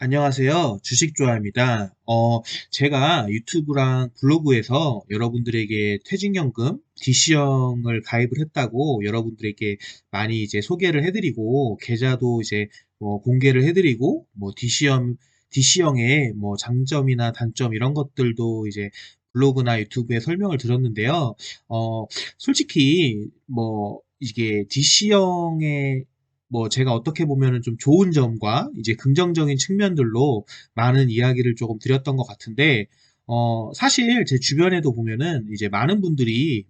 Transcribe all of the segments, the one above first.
안녕하세요. 주식조아입니다. 제가 유튜브랑 블로그에서 여러분들에게 퇴직연금 DC형을 가입을 했다고 여러분들에게 많이 이제 소개를 해드리고, 계좌도 이제 공개를 해드리고, DC형의 뭐 장점이나 단점 이런 것들도 이제 블로그나 유튜브에 설명을 드렸는데요. 솔직히 뭐 이게 DC형의 제가 어떻게 보면은 좀 좋은 점과 이제 긍정적인 측면들로 많은 이야기를 조금 드렸던 것 같은데, 사실 제 주변에도 보면은 이제 많은 분들이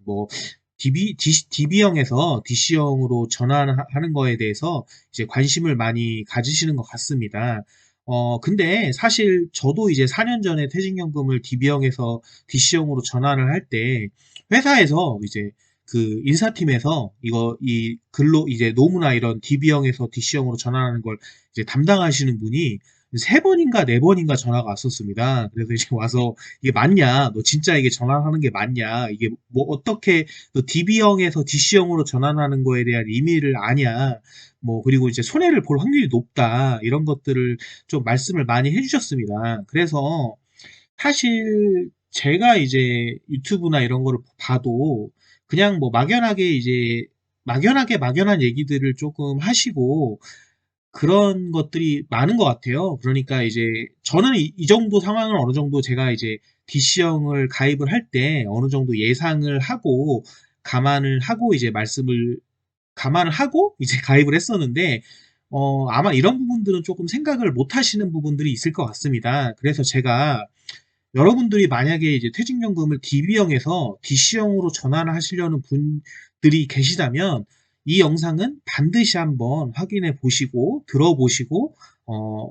DB형에서 DC형으로 전환하는 거에 대해서 이제 관심을 많이 가지시는 것 같습니다. 근데 사실 저도 이제 4년 전에 퇴직연금을 DB형에서 DC형으로 전환을 할 때, 회사에서 이제 그 인사팀에서 이 근로 이제 노무나 이런 DB형에서 DC형으로 전환하는 걸 이제 담당하시는 분이 세 번인가 네 번인가 전화가 왔었습니다. 그래서 이제 와서 이게 맞냐? 너 진짜 이게 전환하는 게 맞냐? 이게 뭐 어떻게 너 DB형에서 DC형으로 전환하는 거에 대한 의미를 아냐? 그리고 이제 손해를 볼 확률이 높다. 이런 것들을 좀 말씀을 많이 해주셨습니다. 그래서 사실 제가 이제 유튜브나 이런 거를 봐도 그냥 뭐 막연한 얘기들을 조금 하시고 그런 것들이 많은 것 같아요. 그러니까 이제 저는 이 정도 상황을 어느 정도 제가 이제 DC형을 가입을 할 때 어느 정도 예상을 하고 감안을 하고 이제 감안을 하고 이제 가입을 했었는데, 아마 이런 부분들은 조금 생각을 못 하시는 부분들이 있을 것 같습니다. 그래서 제가 여러분들이 만약에 이제 퇴직연금을 DB형에서 DC형으로 전환하시려는 분들이 계시다면 이 영상은 반드시 한번 확인해 보시고 들어보시고, 어,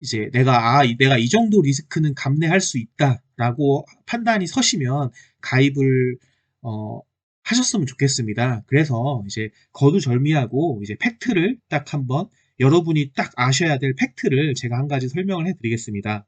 이제 내가 이 정도 리스크는 감내할 수 있다라고 판단이 서시면 가입을 어, 하셨으면 좋겠습니다. 그래서 이제 거두절미하고 이제 팩트를 딱 한번, 여러분이 딱 아셔야 될 팩트를 제가 한 가지 설명을 해드리겠습니다.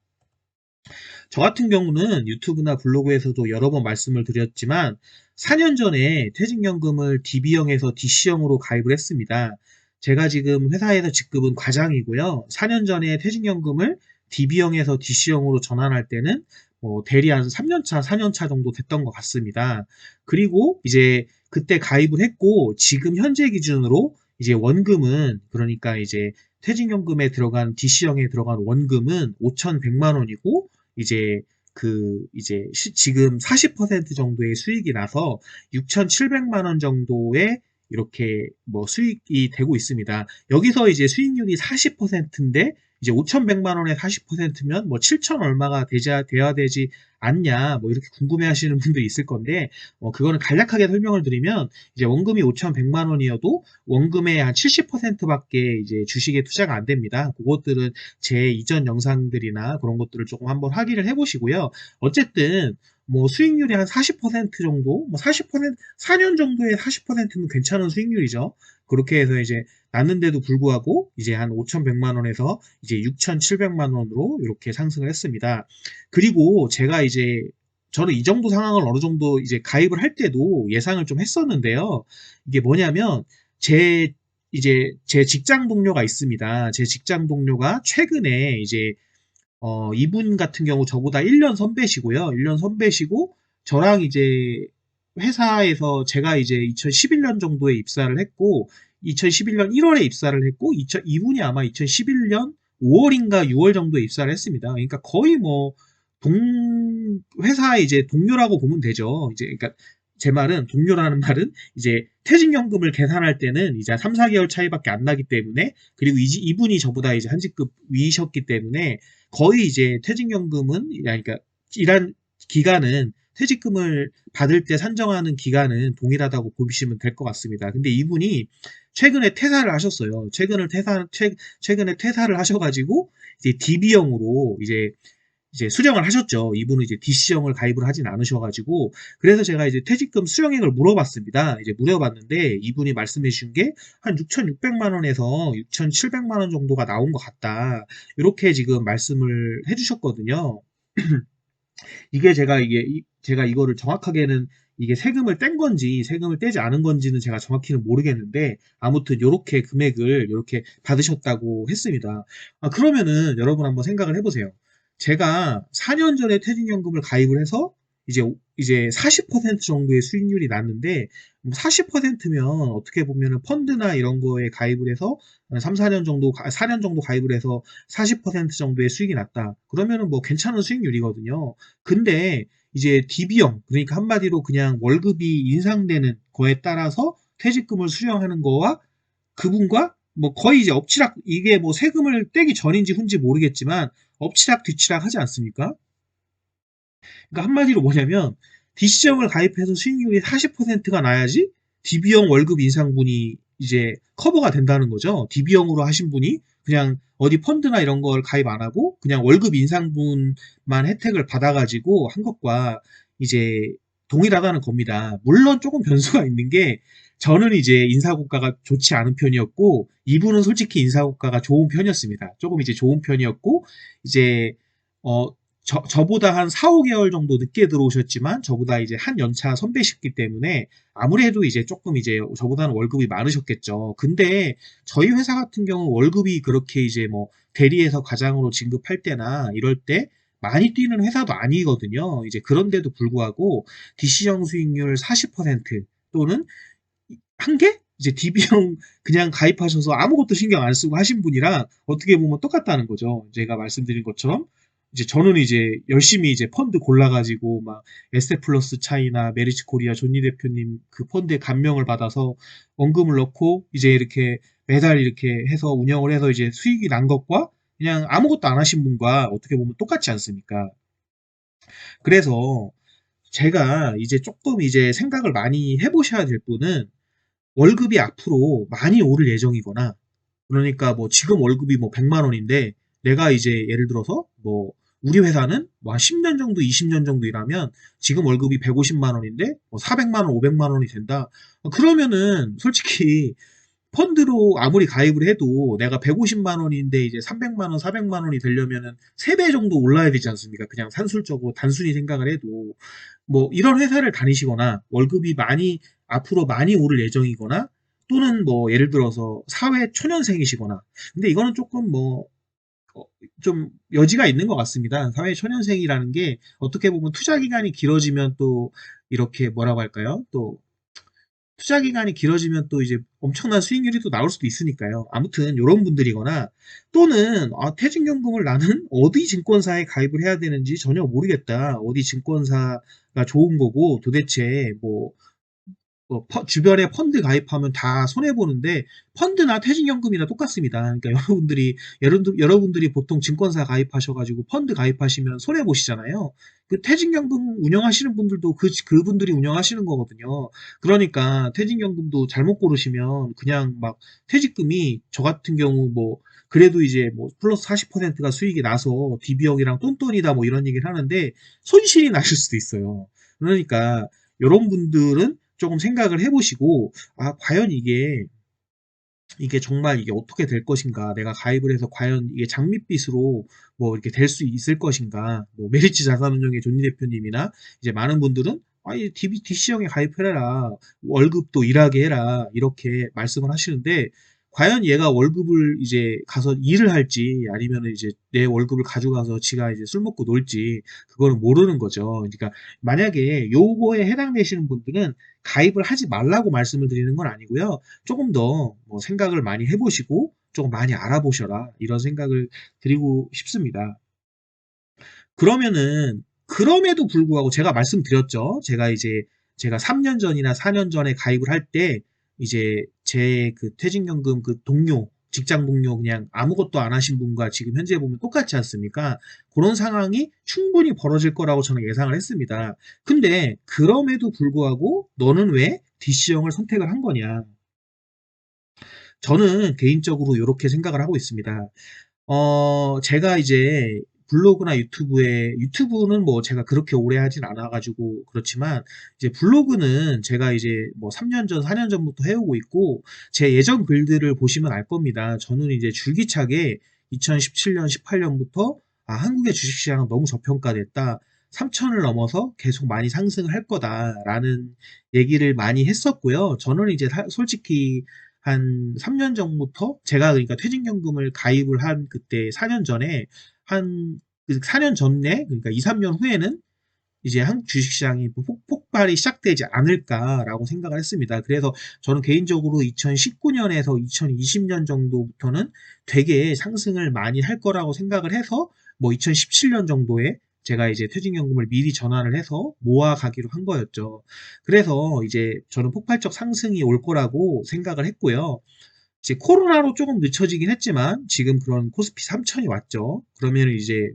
저 같은 경우는 유튜브나 블로그에서도 여러 번 말씀을 드렸지만 4년 전에 퇴직연금을 DB형에서 DC형으로 가입을 했습니다. 제가 지금 회사에서 직급은 과장이고요. 4년 전에 퇴직연금을 DB형에서 DC형으로 전환할 때는 대리 한 3년차, 4년차 정도 됐던 것 같습니다. 그리고 이제 그때 가입을 했고 지금 현재 기준으로 이제 원금은, 그러니까 이제 퇴직연금에 들어간 DC형에 들어간 원금은 5,100만 원이고, 이제 지금 40% 정도의 수익이 나서 6,700만 원 정도의 이렇게 수익이 되고 있습니다. 여기서 이제 수익률이 40%인데 이제 5,100만 원에 40%면 7천 얼마가 돼야 되지 않냐, 이렇게 궁금해 하시는 분들이 있을 건데, 그거는 간략하게 설명을 드리면 이제 원금이 5,100만 원이어도 원금의 한 70%밖에 이제 주식에 투자가 안 됩니다. 그것들은 제 이전 영상들이나 그런 것들을 조금 한번 확인을 해보시고요. 어쨌든 수익률이 한 40% 정도, 40%, 4년 정도의 40%는 괜찮은 수익률이죠. 그렇게 해서 이제 났는데도 불구하고 이제 한 5,100만 원에서 이제 6,700만 원으로 이렇게 상승을 했습니다. 그리고 저는 이 정도 상황을 어느 정도 이제 가입을 할 때도 예상을 좀 했었는데요. 이게 뭐냐면 제 직장 동료가 있습니다. 제 직장 동료가 최근에 이제 이분 같은 경우 저보다 1년 선배시고요. 1년 선배시고 저랑 이제 회사에서 제가 이제 2011년 정도에 입사를 했고 2011년 1월에 입사를 했고 이분이 아마 2011년 5월인가 6월 정도에 입사를 했습니다. 그러니까 거의 회사의 이제 동료라고 보면 되죠. 이제 그러니까 제 말은, 동료라는 말은 이제 퇴직연금을 계산할 때는 이제 3, 4개월 차이밖에 안 나기 때문에, 그리고 이분이 저보다 이제 한 직급 위셨기 때문에 거의 이제 퇴직연금은, 그러니까 일한 기간은, 퇴직금을 받을 때 산정하는 기간은 동일하다고 보시면 될 것 같습니다. 근데 이분이 최근에 퇴사를 하셨어요. 최근에 퇴사를 하셔가지고 이제 DB형으로 이제 수령을 하셨죠. 이분은 이제 DC형을 가입을 하진 않으셔가지고. 그래서 제가 이제 퇴직금 수령액을 물어봤습니다. 이제 물어봤는데 이분이 말씀해 주신 게 한 6,600만 원에서 6,700만 원 정도가 나온 것 같다, 이렇게 지금 말씀을 해주셨거든요. 이게 제가 이거를 정확하게는 이게 세금을 뗀 건지 세금을 떼지 않은 건지는 제가 정확히는 모르겠는데 아무튼 요렇게 금액을 요렇게 받으셨다고 했습니다. 그러면은 여러분 한번 생각을 해보세요. 제가 4년 전에 퇴직연금을 가입을 해서 이제 40% 정도의 수익률이 났는데 40%면 어떻게 보면은 펀드나 이런 거에 가입을 해서 3, 4년 정도 4년 정도 가입을 해서 40% 정도의 수익이 났다. 그러면은 뭐 괜찮은 수익률이거든요. 근데 이제 DB형, 그러니까 한마디로 그냥 월급이 인상되는 거에 따라서 퇴직금을 수령하는 거와 그분과 뭐 거의 이제 엎치락, 이게 뭐 세금을 떼기 전인지 후인지 모르겠지만 엎치락 뒤치락 하지 않습니까? 그러니까 한마디로 뭐냐면 DC형을 가입해서 수익률이 40%가 나야지 DB형 월급 인상분이 이제 커버가 된다는 거죠. DB형으로 하신 분이 그냥 어디 펀드나 이런 걸 가입 안 하고 그냥 월급 인상분만 혜택을 받아가지고 한 것과 이제 동일하다는 겁니다. 물론 조금 변수가 있는 게 저는 이제 인사고가가 좋지 않은 편이었고 이분은 솔직히 인사고가가 좋은 편이었습니다. 조금 이제 좋은 편이었고 이제 어 저보다 한 4, 5개월 정도 늦게 들어오셨지만 저보다 이제 한 연차 선배시기 때문에 아무래도 이제 조금 이제 저보다는 월급이 많으셨겠죠. 근데 저희 회사 같은 경우 월급이 그렇게 이제 뭐 대리에서 과장으로 진급할 때나 이럴 때 많이 뛰는 회사도 아니거든요. 이제 그런데도 불구하고 DC형 수익률 40% 또는 한 개? 이제 DB형 그냥 가입하셔서 아무것도 신경 안 쓰고 하신 분이랑 어떻게 보면 똑같다는 거죠. 제가 말씀드린 것처럼 이제 저는 이제 열심히 이제 펀드 골라가지고 막 에스테플러스 차이나 메리츠 코리아 존니 대표님 그 펀드에 감명을 받아서 원금을 넣고 이제 이렇게 매달 이렇게 해서 운영을 해서 이제 수익이 난 것과 그냥 아무것도 안 하신 분과 어떻게 보면 똑같지 않습니까? 그래서 제가 이제 조금 이제 생각을 많이 해보셔야 될 분은 월급이 앞으로 많이 오를 예정이거나 그러니까 뭐 지금 월급이 뭐 100만 원인데 내가 이제 예를 들어서 뭐 우리 회사는 뭐 한 10년 정도, 20년 정도 일하면 지금 월급이 150만 원인데 뭐 400만 원, 500만 원이 된다. 그러면은 솔직히 펀드로 아무리 가입을 해도 내가 150만 원인데 이제 300만 원, 400만 원이 되려면은 3배 정도 올라야 되지 않습니까? 그냥 산술적으로 단순히 생각을 해도 뭐 이런 회사를 다니시거나 월급이 많이 앞으로 많이 오를 예정이거나 또는 뭐 예를 들어서 사회 초년생이시거나 근데 이거는 조금 뭐 좀 여지가 있는 것 같습니다. 사회 초년생이라는 게 어떻게 보면 투자 기간이 길어지면 또 이렇게 뭐라고 할까요? 또 투자 기간이 길어지면 또 이제 엄청난 수익률이 또 나올 수도 있으니까요. 아무튼 이런 분들이거나 또는 퇴직연금을 나는 어디 증권사에 가입을 해야 되는지 전혀 모르겠다. 어디 증권사가 좋은 거고 도대체 뭐 주변에 펀드 가입하면 다 손해보는데 펀드나 퇴직연금이나 똑같습니다. 그러니까 여러분들이 보통 증권사 가입하셔가지고 펀드 가입하시면 손해보시잖아요. 그 퇴직연금 운영하시는 분들도 그분들이 운영하시는 거거든요. 그러니까 퇴직연금도 잘못 고르시면 그냥 막 퇴직금이 저 같은 경우 뭐 그래도 이제 뭐 플러스 40%가 수익이 나서 DB형이랑 똔똔이다 뭐 이런 얘기를 하는데 손실이 나실 수도 있어요. 그러니까 이런 분들은 조금 생각을 해보시고, 과연 이게 정말 이게 어떻게 될 것인가, 내가 가입을 해서 과연 이게 장밋빛으로 뭐 이렇게 될 수 있을 것인가, 뭐 메리츠 자산운용의 존니 대표님이나 이제 많은 분들은 이 DC형에 가입해라, 월급도 일하게 해라, 이렇게 말씀을 하시는데, 과연 얘가 월급을 이제 가서 일을 할지, 아니면 이제 내 월급을 가져가서 지가 이제 술 먹고 놀지, 그거는 모르는 거죠. 그러니까 만약에 요거에 해당되시는 분들은 가입을 하지 말라고 말씀을 드리는 건 아니고요. 조금 더 뭐 생각을 많이 해보시고 조금 많이 알아보셔라 이런 생각을 드리고 싶습니다. 그러면은 그럼에도 불구하고 제가 말씀드렸죠. 제가 3년 전이나 4년 전에 가입을 할 때 이제 제 그 퇴직연금 그 동료 직장 동료 그냥 아무것도 안 하신 분과 지금 현재 보면 똑같지 않습니까? 그런 상황이 충분히 벌어질 거라고 저는 예상을 했습니다. 근데 그럼에도 불구하고 너는 왜 DC형을 선택을 한 거냐? 저는 개인적으로 이렇게 생각을 하고 있습니다. 제가 이제 블로그나 유튜브는 뭐 제가 그렇게 오래 하진 않아가지고 그렇지만, 이제 블로그는 제가 이제 뭐 3년 전, 4년 전부터 해오고 있고, 제 예전 글들을 보시면 알 겁니다. 저는 이제 줄기차게 2017년, 18년부터 한국의 주식시장은 너무 저평가됐다. 3천을 넘어서 계속 많이 상승을 할 거다라는 얘기를 많이 했었고요. 저는 이제 솔직히 한 3년 전부터 제가 그러니까 퇴직연금을 가입을 한 그때 4년 전에 한 4년 전에 그러니까 2, 3년 후에는 이제 한국 주식시장이 폭발이 시작되지 않을까라고 생각을 했습니다. 그래서 저는 개인적으로 2019년에서 2020년 정도부터는 되게 상승을 많이 할 거라고 생각을 해서 뭐 2017년 정도에 제가 이제 퇴직연금을 미리 전환을 해서 모아가기로 한 거였죠. 그래서 이제 저는 폭발적 상승이 올 거라고 생각을 했고요. 이제 코로나로 조금 늦춰지긴 했지만 지금 그런 코스피 3천이 왔죠. 그러면 이제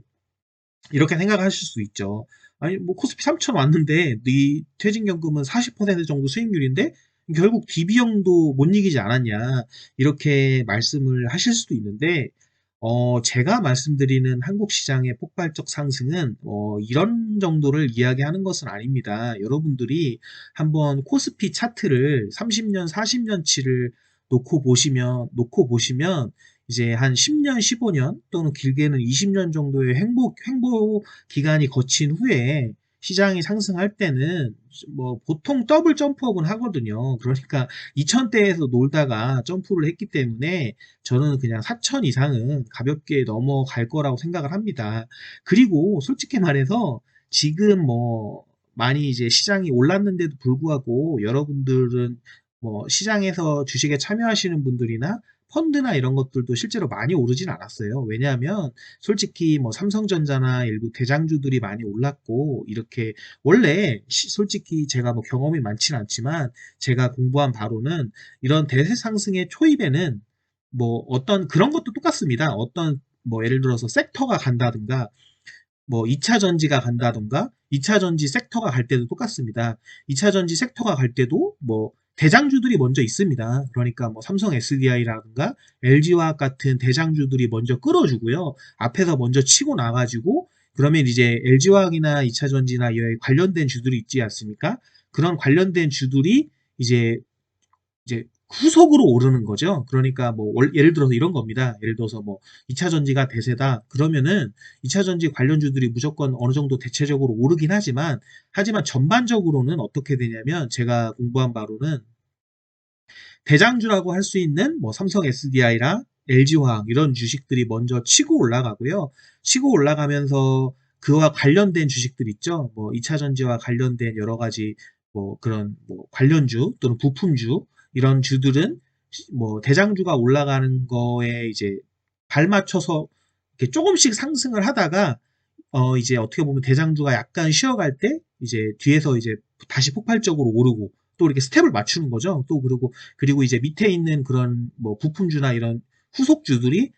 이렇게 생각하실 수 있죠. 아니 뭐 코스피 3천 왔는데 네 퇴직연금은 40% 정도 수익률인데 결국 DB형도 못 이기지 않았냐 이렇게 말씀을 하실 수도 있는데 제가 말씀드리는 한국 시장의 폭발적 상승은 이런 정도를 이야기하는 것은 아닙니다. 여러분들이 한번 코스피 차트를 30년, 40년치를 놓고 보시면 이제 한 10년, 15년 또는 길게는 20년 정도의 횡보 기간이 거친 후에 시장이 상승할 때는 뭐 보통 더블 점프업은 하거든요. 그러니까 2000대에서 놀다가 점프를 했기 때문에 저는 그냥 4000 이상은 가볍게 넘어갈 거라고 생각을 합니다. 그리고 솔직히 말해서 지금 뭐 많이 이제 시장이 올랐는데도 불구하고 여러분들은 뭐 시장에서 주식에 참여하시는 분들이나 펀드나 이런 것들도 실제로 많이 오르진 않았어요. 왜냐하면 솔직히 뭐 삼성전자나 일부 대장주들이 많이 올랐고 이렇게 원래 솔직히 제가 뭐 경험이 많지는 않지만 제가 공부한 바로는 이런 대세 상승의 초입에는 뭐 어떤 그런 것도 똑같습니다. 어떤 뭐 예를 들어서 섹터가 간다든가 뭐 2차 전지가 간다던가 2차 전지 섹터가 갈 때도 똑같습니다. 2차 전지 섹터가 갈 때도 뭐 대장주들이 먼저 있습니다. 그러니까 뭐 삼성 SDI라든가 LG화학 같은 대장주들이 먼저 끌어주고요. 앞에서 먼저 치고 나가지고 그러면 이제 LG화학이나 2차 전지나 이 관련된 주들이 있지 않습니까? 그런 관련된 주들이 이제 후속으로 오르는 거죠. 그러니까 뭐 예를 들어서 이런 겁니다. 예를 들어서 뭐 2차 전지가 대세다. 그러면은 2차 전지 관련주들이 무조건 어느 정도 대체적으로 오르긴 하지만 전반적으로는 어떻게 되냐면 제가 공부한 바로는 대장주라고 할 수 있는 뭐 삼성 SDI랑 LG화학 이런 주식들이 먼저 치고 올라가고요. 치고 올라가면서 그와 관련된 주식들 있죠. 뭐 2차 전지와 관련된 여러 가지 뭐 그런 뭐 관련주 또는 부품주 이런 주들은 뭐 대장주가 올라가는 거에 이제 발맞춰서 이렇게 조금씩 상승을 하다가 이제 어떻게 보면 대장주가 약간 쉬어갈 때 이제 뒤에서 이제 다시 폭발적으로 오르고 또 이렇게 스텝을 맞추는 거죠. 또 그리고 이제 밑에 있는 그런 뭐 부품주나 이런 후속주들이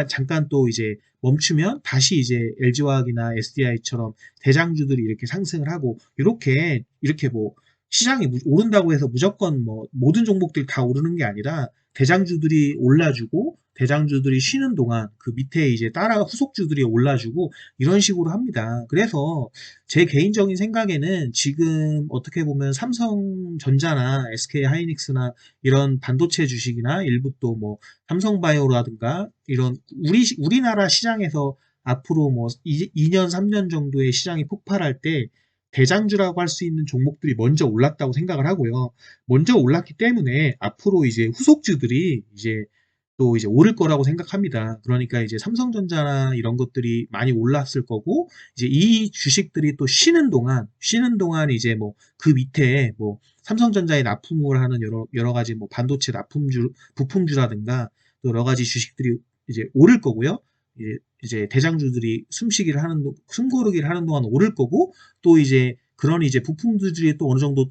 잠깐 또 이제 멈추면 다시 이제 LG화학이나 SDI처럼 대장주들이 이렇게 상승을 하고 이렇게 뭐 시장이 오른다고 해서 무조건 뭐 모든 종목들이 다 오르는 게 아니라 대장주들이 올라주고 대장주들이 쉬는 동안 그 밑에 이제 따라 후속주들이 올라주고 이런 식으로 합니다. 그래서 제 개인적인 생각에는 지금 어떻게 보면 삼성전자나 SK하이닉스나 이런 반도체 주식이나 일부 또 뭐 삼성바이오라든가 이런 우리나라 시장에서 앞으로 뭐 2년, 3년 정도의 시장이 폭발할 때 대장주라고 할 수 있는 종목들이 먼저 올랐다고 생각을 하고요. 먼저 올랐기 때문에 앞으로 이제 후속주들이 또 이제 오를 거라고 생각합니다. 그러니까 이제 삼성전자나 이런 것들이 많이 올랐을 거고, 이제 이 주식들이 또 쉬는 동안 이제 뭐 그 밑에 뭐 삼성전자에 납품을 하는 여러 가지 뭐 반도체 부품주라든가 또 여러 가지 주식들이 이제 오를 거고요. 이제 대장주들이 숨고르기를 하는 동안 오를 거고, 또 이제 그런 이제 부품주들이 또 어느 정도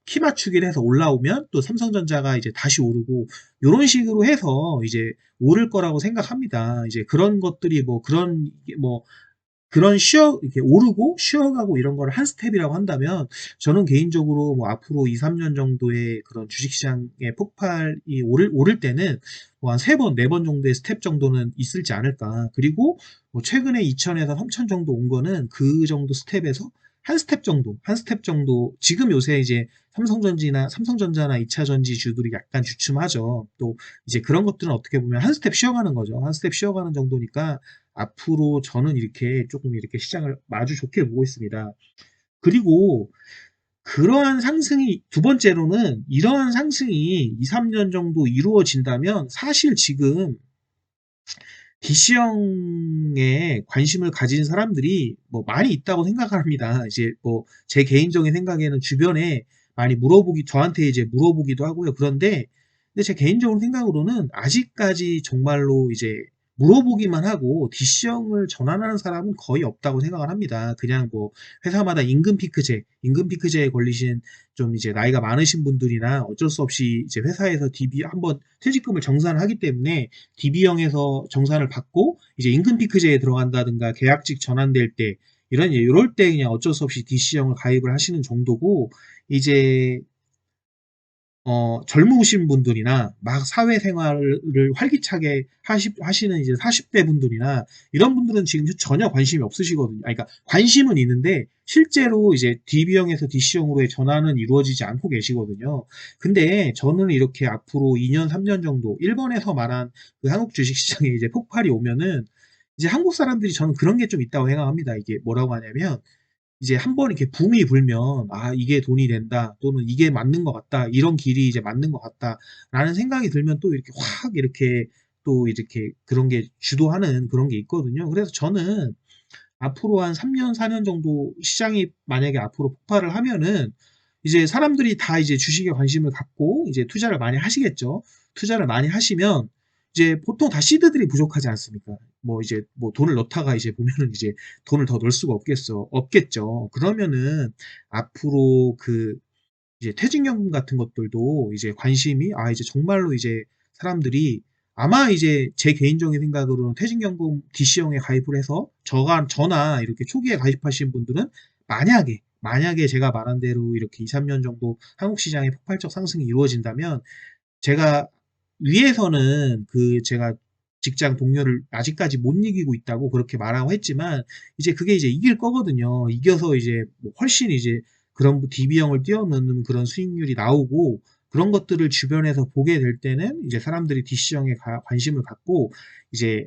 키 맞추기를 해서 올라오면 또 삼성전자가 이제 다시 오르고 요런 식으로 해서 이제 오를 거라고 생각합니다. 이제 그런 것들이 그런 이렇게 오르고 쉬어가고 이런 걸 한 스텝이라고 한다면 저는 개인적으로 뭐 앞으로 2, 3년 정도의 그런 주식시장의 폭발이 오를 때는 뭐 한 3번, 4번 정도의 스텝 정도는 있을지 않을까. 그리고 뭐 최근에 2천에서 3천 정도 온 거는 그 정도 스텝에서 한 스텝 정도, 한 스텝 정도, 지금 요새 이제 삼성전자나 2차 전지주들이 약간 주춤하죠. 또 이제 그런 것들은 어떻게 보면 한 스텝 쉬어가는 거죠. 한 스텝 쉬어가는 정도니까 앞으로 저는 이렇게 조금 이렇게 시장을 아주 좋게 보고 있습니다. 그리고 그러한 상승이, 두 번째로는 이러한 상승이 2, 3년 정도 이루어진다면 사실 지금 DC형에 관심을 가진 사람들이 뭐 많이 있다고 생각합니다. 이제 뭐 제 개인적인 생각에는 주변에 많이 저한테 이제 물어보기도 하고요. 그런데 근데 제 개인적인 생각으로는 아직까지 정말로 이제 물어보기만 하고 DC형을 전환하는 사람은 거의 없다고 생각을 합니다. 그냥 뭐 회사마다 임금 피크제에 걸리신 좀 이제 나이가 많으신 분들이나 어쩔 수 없이 이제 회사에서 DB 한번 퇴직금을 정산하기 때문에 DB형에서 정산을 받고 이제 임금 피크제에 들어간다든가 계약직 전환될 때 이럴 때 그냥 어쩔 수 없이 DC형을 가입을 하시는 정도고 이제 젊으신 분들이나 막 사회생활을 활기차게 하시는 이제 40대 분들이나 이런 분들은 지금 전혀 관심이 없으시거든요. 아니, 그러니까 관심은 있는데 실제로 이제 DB형에서 DC형으로의 전환은 이루어지지 않고 계시거든요. 근데 저는 이렇게 앞으로 2년, 3년 정도 일본에서 말한 그 한국 주식시장에 이제 폭발이 오면은 이제 한국 사람들이 저는 그런 게 좀 있다고 생각합니다. 이게 뭐라고 하냐면 이제 한번 이렇게 붐이 불면 아 이게 돈이 된다 또는 이게 맞는 것 같다 이런 길이 이제 맞는 것 같다라는 생각이 들면 또 이렇게 확 이렇게 또 이렇게 그런 게 주도하는 그런 게 있거든요. 그래서 저는 앞으로 한 3년, 4년 정도 시장이 만약에 앞으로 폭발을 하면은 이제 사람들이 다 이제 주식에 관심을 갖고 이제 투자를 많이 하시겠죠. 투자를 많이 하시면 이제 보통 다 시드들이 부족하지 않습니까? 뭐 이제 뭐 돈을 넣다가 이제 보면은 이제 돈을 더 넣을 수가 없겠죠. 그러면은 앞으로 그 이제 퇴직연금 같은 것들도 이제 관심이 이제 정말로 이제 사람들이 아마 이제 제 개인적인 생각으로는 퇴직연금 DC형에 가입을 해서 저나 이렇게 초기에 가입하신 분들은 만약에 제가 말한 대로 이렇게 2, 3년 정도 한국 시장의 폭발적 상승이 이루어진다면 제가 위에서는 제가 직장 동료를 아직까지 못 이기고 있다고 그렇게 말하고 했지만 이제 그게 이제 이길 거거든요. 이겨서 이제 뭐 훨씬 이제 그런 DB형을 뛰어넘는 그런 수익률이 나오고 그런 것들을 주변에서 보게 될 때는 이제 사람들이 DC형에 관심을 갖고 이제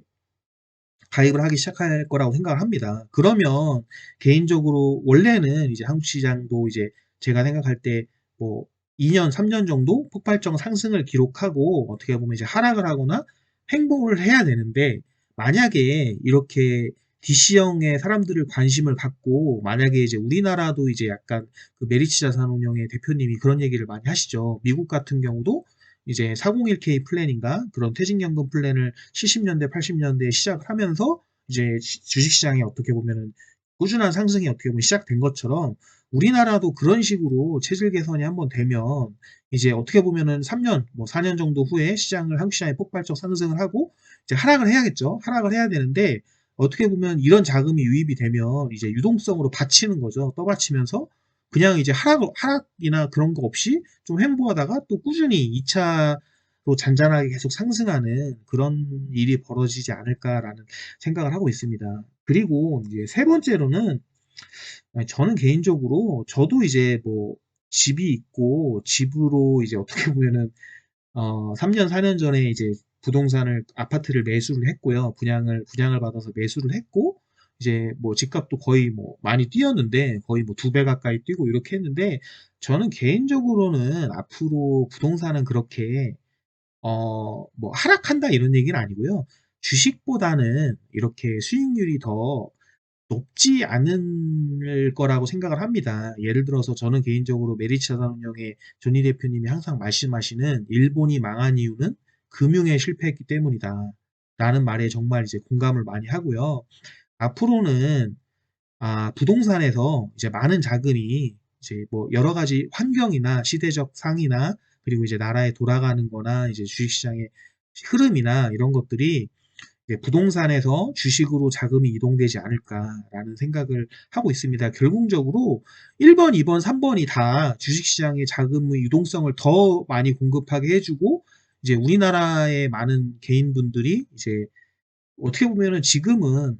가입을 하기 시작할 거라고 생각을 합니다. 그러면 개인적으로 원래는 이제 한국 시장도 이제 제가 생각할 때 뭐 2년, 3년 정도 폭발적 상승을 기록하고 어떻게 보면 이제 하락을 하거나 횡보를 해야 되는데 만약에 이렇게 DC형의 사람들을 관심을 갖고 만약에 이제 우리나라도 이제 약간 그 메리츠 자산운용의 대표님이 그런 얘기를 많이 하시죠. 미국 같은 경우도 이제 401k 플랜인가 그런 퇴직연금 플랜을 70년대, 80년대에 시작을 하면서 이제 주식시장에 어떻게 보면은 꾸준한 상승이 어떻게 보면 시작된 것처럼 우리나라도 그런 식으로 체질 개선이 한번 되면 이제 어떻게 보면은 3년, 뭐 4년 정도 후에 한국 시장이 폭발적 상승을 하고 이제 하락을 해야겠죠. 하락을 해야 되는데 어떻게 보면 이런 자금이 유입이 되면 이제 유동성으로 받치는 거죠. 떠받치면서 그냥 이제 하락이나 그런 거 없이 좀 횡보하다가 또 꾸준히 2차로 잔잔하게 계속 상승하는 그런 일이 벌어지지 않을까라는 생각을 하고 있습니다. 그리고 이제 세 번째로는 저는 개인적으로 저도 이제 뭐 집이 있고 집으로 이제 어떻게 보면은 3년, 4년 전에 이제 아파트를 매수를 했고요. 분양을 받아서 매수를 했고, 이제 뭐 집값도 거의 뭐 많이 뛰었는데, 거의 뭐 2배 가까이 뛰고 이렇게 했는데, 저는 개인적으로는 앞으로 부동산은 그렇게, 뭐 하락한다 이런 얘기는 아니고요. 주식보다는 이렇게 수익률이 더 높지 않을 거라고 생각을 합니다. 예를 들어서 저는 개인적으로 메리츠 자산운용의 조니 대표님이 항상 말씀하시는 일본이 망한 이유는 금융에 실패했기 때문이다. 라는 말에 정말 이제 공감을 많이 하고요. 앞으로는 부동산에서 이제 많은 자금이 이제 뭐 여러 가지 환경이나 시대적 상이나 그리고 이제 나라에 돌아가는 거나 이제 주식시장의 흐름이나 이런 것들이 부동산에서 주식으로 자금이 이동되지 않을까라는 생각을 하고 있습니다. 결국적으로 1번, 2번, 3번이 다 주식시장의 자금의 유동성을 더 많이 공급하게 해주고 이제 우리나라의 많은 개인분들이 이제 어떻게 보면은 지금은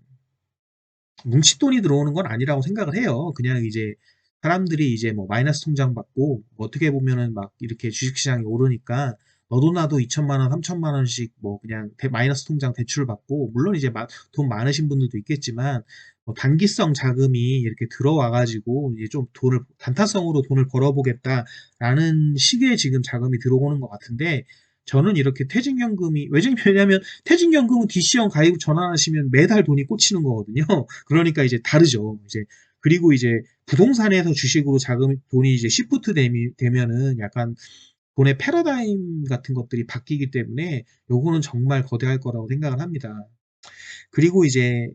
뭉칫돈이 들어오는 건 아니라고 생각을 해요. 그냥 이제 사람들이 이제 뭐 마이너스 통장 받고 뭐 어떻게 보면은 막 이렇게 주식시장이 오르니까 너도 나도 2천만 원, 3천만 원씩 뭐 그냥 마이너스 통장 대출 받고 물론 이제 돈 많으신 분들도 있겠지만 뭐 단기성 자금이 이렇게 들어와 가지고 이제 좀 돈을 단타성으로 돈을 벌어보겠다라는 식의 지금 자금이 들어오는 것 같은데 저는 이렇게 퇴직연금이 왜냐면 퇴직연금은 DC형 가입 전환하시면 매달 돈이 꽂히는 거거든요. 그러니까 이제 다르죠. 이제 그리고 이제 부동산에서 주식으로 돈이 이제 시프트 되면은 약간 돈의 패러다임 같은 것들이 바뀌기 때문에 요거는 정말 거대할 거라고 생각을 합니다. 그리고 이제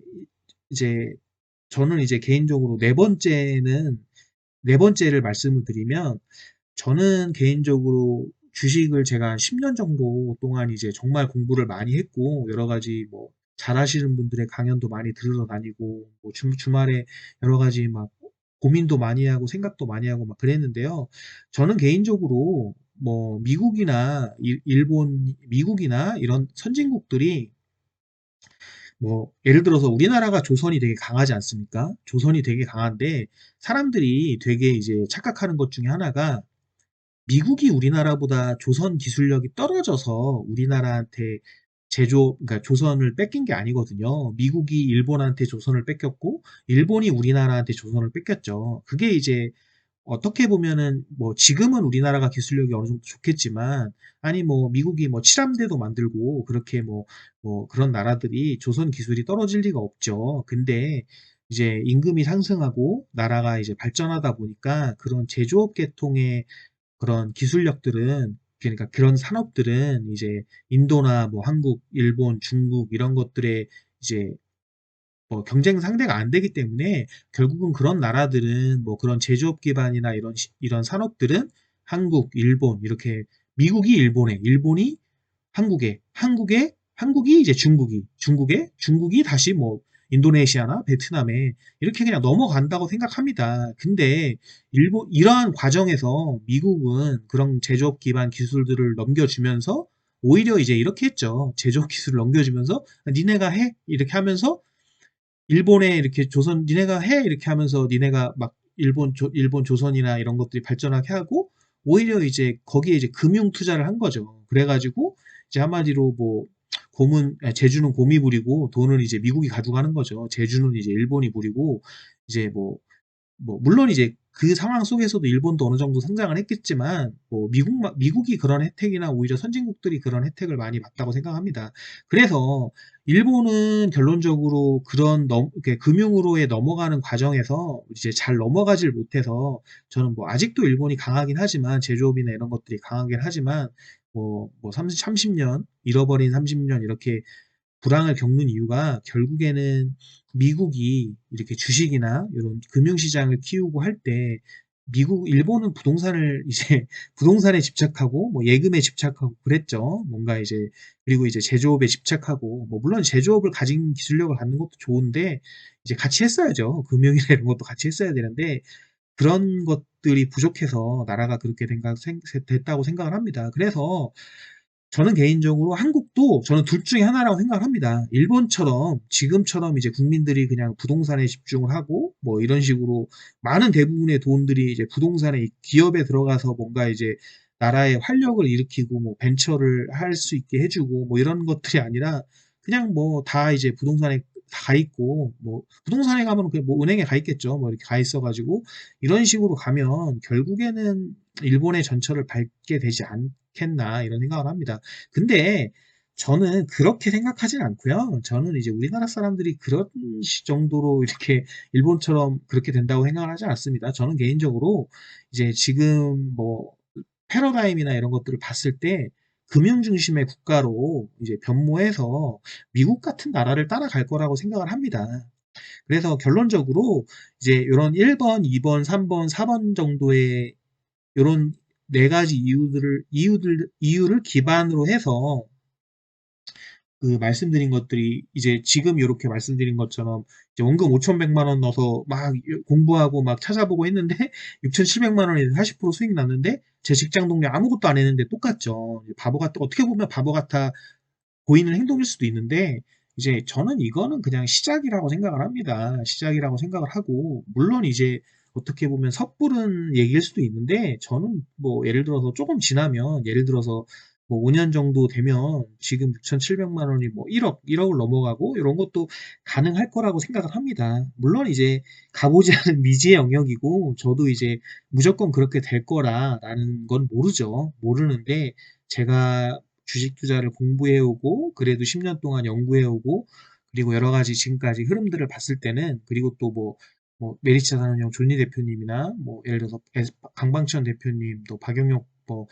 저는 이제 개인적으로 네 번째를 말씀을 드리면 저는 개인적으로 주식을 제가 한 10년 정도 동안 이제 정말 공부를 많이 했고, 여러 가지 뭐, 잘하시는 분들의 강연도 많이 들으러 다니고, 뭐 주말에 여러 가지 막 고민도 많이 하고 생각도 많이 하고 막 그랬는데요. 저는 개인적으로 뭐 미국이나 이런 선진국들이 뭐 예를 들어서 우리나라가 조선이 되게 강하지 않습니까? 조선이 되게 강한데 사람들이 되게 이제 착각하는 것 중에 하나가 미국이 우리나라보다 조선 기술력이 떨어져서 우리나라한테 그러니까 조선을 뺏긴 게 아니거든요. 미국이 일본한테 조선을 뺏겼고, 일본이 우리나라한테 조선을 뺏겼죠. 그게 이제 어떻게 보면은 뭐 지금은 우리나라가 기술력이 어느 정도 좋겠지만, 아니 뭐 미국이 뭐 칠함대도 만들고 그렇게 뭐 그런 나라들이 조선 기술이 떨어질 리가 없죠. 근데 이제 임금이 상승하고 나라가 이제 발전하다 보니까 그런 제조업 계통의 그런 기술력들은 그러니까 그런 산업들은 이제 인도나 뭐 한국, 일본, 중국 이런 것들의 이제 뭐 경쟁 상대가 안 되기 때문에 결국은 그런 나라들은 뭐 그런 제조업 기반이나 이런 산업들은 한국, 일본 이렇게 미국이 일본에, 일본이 한국이 이제 중국이 다시 뭐 인도네시아나 베트남에 이렇게 그냥 넘어간다고 생각합니다. 근데 이러한 과정에서 미국은 그런 제조업 기반 기술들을 넘겨주면서 오히려 이제 이렇게 했죠. 제조업 기술을 넘겨주면서 니네가 해 이렇게 하면서 일본에 이렇게 니네가 해 이렇게 하면서 니네가 막 일본 조선이나 이런 것들이 발전하게 하고 오히려 이제 거기에 이제 금융 투자를 한 거죠. 그래가지고 이제 한마디로 뭐 제주는 곰이 부리고 돈은 이제 미국이 가져가는 거죠. 제주는 이제 일본이 부리고 이제 물론 이제 그 상황 속에서도 일본도 어느 정도 성장을 했겠지만, 뭐, 미국이 그런 혜택이나 오히려 선진국들이 그런 혜택을 많이 받다고 생각합니다. 그래서, 일본은 결론적으로 이렇게 금융으로의 넘어가는 과정에서 이제 잘 넘어가질 못해서, 저는 뭐, 아직도 일본이 강하긴 하지만, 제조업이나 이런 것들이 강하긴 하지만, 30년, 잃어버린 30년 이렇게 불황을 겪는 이유가 결국에는 미국이 이렇게 주식이나 이런 금융시장을 키우고 할 때 일본은 부동산을 이제 부동산에 집착하고 뭐 예금에 집착하고 그랬죠. 뭔가 이제 그리고 이제 제조업에 집착하고 뭐 물론 제조업을 가진 기술력을 갖는 것도 좋은데 이제 같이 했어야죠. 금융이나 이런 것도 같이 했어야 되는데 그런 것들이 부족해서 나라가 그렇게 됐다고 생각을 합니다. 그래서 저는 개인적으로 한국도 저는 둘 중에 하나라고 생각을 합니다. 일본처럼 지금처럼 이제 국민들이 그냥 부동산에 집중을 하고 뭐 이런 식으로 많은 대부분의 돈들이 이제 부동산에 기업에 들어가서 뭔가 이제 나라의 활력을 일으키고 뭐 벤처를 할 수 있게 해주고 뭐 이런 것들이 아니라 그냥 뭐 다 이제 부동산에 가 있고 뭐 부동산에 가면 그냥 뭐 은행에 가 있겠죠. 뭐 이렇게 가 있어가지고 이런 식으로 가면 결국에는 일본의 전철을 밟게 되지 않겠나 이런 생각을 합니다. 근데 저는 그렇게 생각하진 않고요. 저는 이제 우리나라 사람들이 그런 정도로 이렇게 일본처럼 그렇게 된다고 생각을 하지 않습니다. 저는 개인적으로 이제 지금 뭐 패러다임이나 이런 것들을 봤을 때 금융 중심의 국가로 이제 변모해서 미국 같은 나라를 따라갈 거라고 생각을 합니다. 그래서 결론적으로 이제 이런 1번, 2번, 3번, 4번 정도의 이런 네 가지 이유를 기반으로 해서 그 말씀드린 것들이 이제 지금 이렇게 말씀드린 것처럼 이제 원금 5,100만 원 넣어서 막 공부하고 막 찾아보고 했는데 6,700만 원에 40% 수익 났는데 제 직장 동료 아무것도 안 했는데 똑같죠. 어떻게 보면 바보 같아 보이는 행동일 수도 있는데 이제 저는 이거는 그냥 시작이라고 생각을 합니다. 시작이라고 생각을 하고, 물론 이제 어떻게 보면 섣부른 얘기일 수도 있는데, 저는 뭐 예를 들어서 조금 지나면, 예를 들어서 뭐 5년 정도 되면 지금 6,700만 원이 뭐 1억, 1억을 넘어가고 이런 것도 가능할 거라고 생각을 합니다. 물론 이제 가보지 않은 미지의 영역이고, 저도 이제 무조건 그렇게 될 거라라는 건 모르죠. 모르는데, 제가 주식 투자를 공부해 오고 그래도 10년 동안 연구해 오고 그리고 여러 가지 지금까지 흐름들을 봤을 때는 그리고 또 뭐 메리츠 자산운용 존리 대표님이나 뭐 예를 들어서 강방천 대표님 또 박영혁 뭐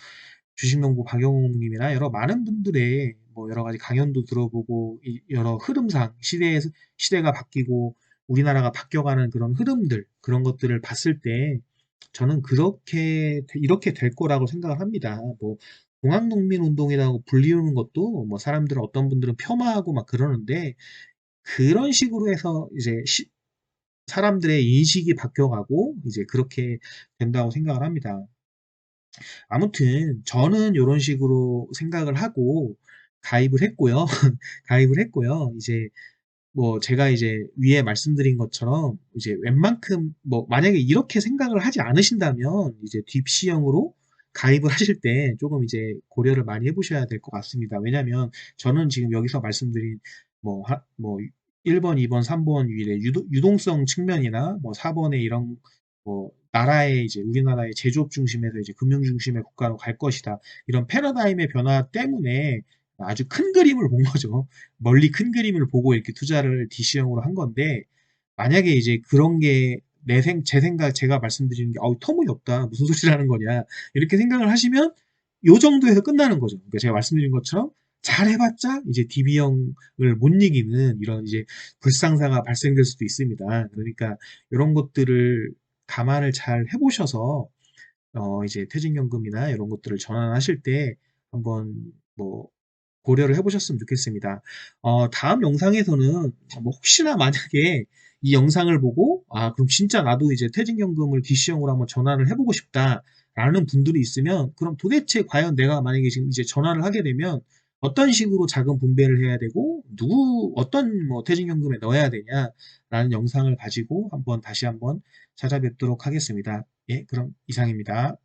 주식농부 박영욱님이나 여러 많은 분들의 뭐 여러 가지 강연도 들어보고 여러 흐름상 시대가 바뀌고 우리나라가 바뀌어가는 그런 흐름들 그런 것들을 봤을 때 저는 이렇게 될 거라고 생각을 합니다. 뭐 공학농민운동이라고 불리우는 것도 뭐 사람들은 어떤 분들은 폄하하고 막 그러는데 그런 식으로 해서 이제 사람들의 인식이 바뀌어가고 이제 그렇게 된다고 생각을 합니다. 아무튼 저는 이런 식으로 생각을 하고 가입을 했고요. 가입을 했고요. 이제 뭐 제가 이제 위에 말씀드린 것처럼 이제 웬만큼 뭐 만약에 이렇게 생각을 하지 않으신다면 이제 딥시형으로 가입을 하실 때 조금 이제 고려를 많이 해보셔야 될 것 같습니다. 왜냐하면 저는 지금 여기서 말씀드린 뭐 1번, 2번, 3번 위에 유동성 측면이나 뭐 4번의 이런 뭐 나라의 이제 우리나라의 제조업 중심에서 이제 금융 중심의 국가로 갈 것이다. 이런 패러다임의 변화 때문에 아주 큰 그림을 본 거죠. 멀리 큰 그림을 보고 이렇게 투자를 DC형으로 한 건데, 만약에 이제 그런 게 제가 말씀드리는 게, 터무니없다. 무슨 소리라는 거냐. 이렇게 생각을 하시면, 요 정도에서 끝나는 거죠. 그러니까 제가 말씀드린 것처럼, 잘 해봤자, 이제 DB형을 못 이기는 이런 이제 불상사가 발생될 수도 있습니다. 그러니까, 이런 것들을 감안을 잘 해보셔서, 이제 퇴직연금이나 이런 것들을 전환하실 때, 한번 뭐 고려를 해보셨으면 좋겠습니다. 다음 영상에서는 뭐 혹시나 만약에 이 영상을 보고 그럼 진짜 나도 이제 퇴직연금을 DC형으로 한번 전환을 해보고 싶다라는 분들이 있으면 그럼 도대체 과연 내가 만약에 지금 이제 전환을 하게 되면 어떤 식으로 자금 분배를 해야 되고 어떤 뭐 퇴직연금에 넣어야 되냐라는 영상을 가지고 다시 한번 찾아뵙도록 하겠습니다. 예, 그럼 이상입니다.